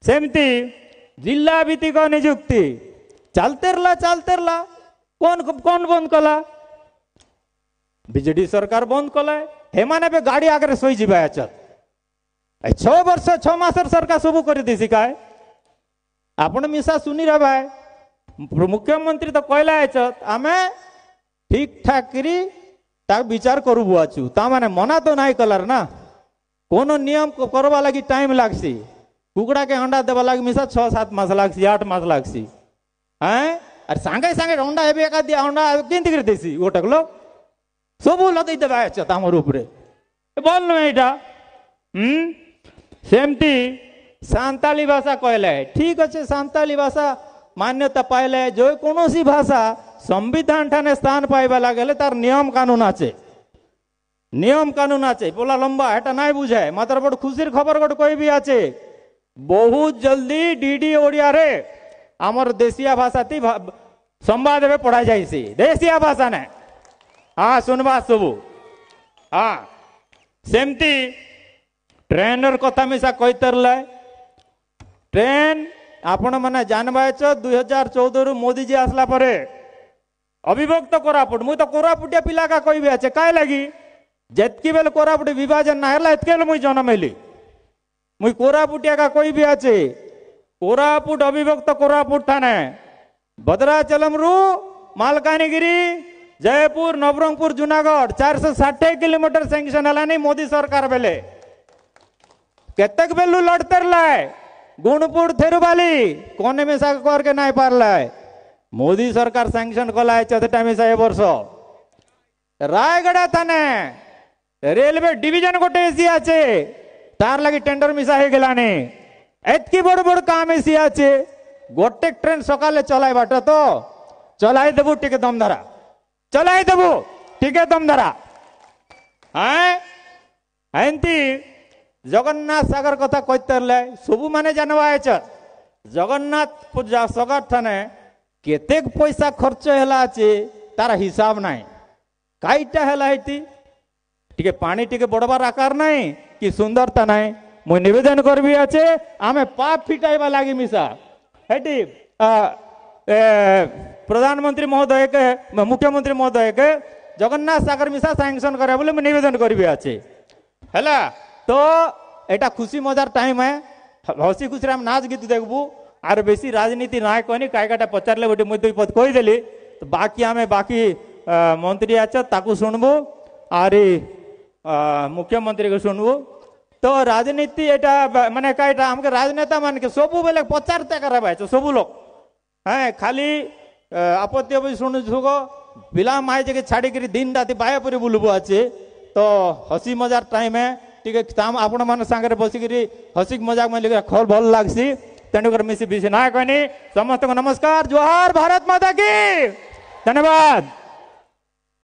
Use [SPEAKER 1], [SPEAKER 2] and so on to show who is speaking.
[SPEAKER 1] सेमती जिला भित्तिक निजुक्ति चलते रहा कौन कौन बंद कला बीजेडी सरकार बंद कला हेमाने बे गाड़ी आगे शोई जावा अचत 6 वर्ष 6 मास सरकार सब कर देसी काय आपण मिसा सुनी रे भाई मुख्यमंत्री तो कहला अचत आमे ठीक ठाक करी ता विचार करू बुआचु ता माने मना तो नहीं कलर ना कोनो नियम को करवा लगी टाइम लागसी कुकड़ा के अंडा देवा लगी मिसा 6-7 मास लागसी 8 मास लागसी हैं अरे सांगे सांगे अंडा हेबे एका दिया अंडा केंति कर देसी ओटकलो सब लदई देबा अचत हमर ऊपरे बोल न एटा सेमती सांताली भाषा कहले ठीक अच्छे सांताली भाषा मान्यता पाइले जो कौन सी भाषा संविधान ठाने स्थान पाइबा लगे तार नियम कानून आचे बोला लंबा एटा नहीं बुझाए मात्र बड़ खुशीर खबर गोटे कोई भी आचे बहुत जल्दी डीडी ओडिया रे आमर देशिया भाषा ती संवाद में पढ़ा जाइसी देशिया भाषा ने हाँ सुनवा सबू हाँ सेमती ट्रेनर कथा मिसा कहतर ट्रेन आपण मैंने जानवा 2014 रु मोदी जी आसला परे अविभक्त कोरापुट मुई तो कोरापुटिया पिला का कोई भी अच्छे काय लगी जितकी बेल कोरापुट विभाजन ना है इतके मुई जन्म हेली मुई कोरापुटिया का कोई भी अच्छे कोरापुट अविभक्त कोरापुट थाने भद्राचलम रु मालकानगिरी जयपुर नवरंगपुर जूनागढ़ 460 किलोमीटर सैंक्शन है मोदी सरकार बेले केतक बेलू लड़ते लाए गुणपुर थेरुबाली कोने में सा करके नहीं पारला मोदी सरकार सैंक्शन कला चौथा में से वर्ष रायगढ़ थाने रेलवे डिवीजन गोटे एसी आचे तार लगी टेंडर मिसा हो गलानी एतकी बड़ बड़ काम एसी आचे गोटे ट्रेन सकाले चलाई बाट तो चलाई देबू टिके दम धरा चलाई देबू टिके दम धरा एंती जगन्नाथ सागर कथा कहते सबू माने जानवा जगन्नाथ सागर थाने केते पैसा खर्च है तार हिसाब नाई कईटा है टिके पानी टिके बड़बार आकार नहीं कि सुंदरता नहीं मुझे निवेदन करबी आचे आमे पाप फिटाइबा लगी मिसा हेटी प्रधानमंत्री महोदय के मुख्यमंत्री महोदय के जगन्नाथ सागर मिसा सैंक्शन करे बोले मुझे निवेदन करबी आचे हैला तो एटा खुशी मजार टाइम है हसी खुशी हम नाच गीत देखबू आर बेसी राजनीति ना कहनी काटा पचारे गोटे मुई 2 पद कहीदेली तो बाकी आम बाकी मंत्री आच ताकू शुणबू आरी मुख्यमंत्री को शुणबू तो राजनीति एटा माने कईटा हमके राजनेता मान के सबू बेले पचारते कराबा सबू लोग हाँ खाली आपत्ति भी शुणु सुगो पिला माए जगह छाड़ी दिन राति बायापुरी बुलबू अच्छे तो हसी मजार टाइम है ठीक है आपण मान सांगे बसिकी हसिक मजाक में खल भल लगसी तेणुकर मिसी बेसी ना कहनी समस्त को नमस्कार जोहार भारत माता की धन्यवाद।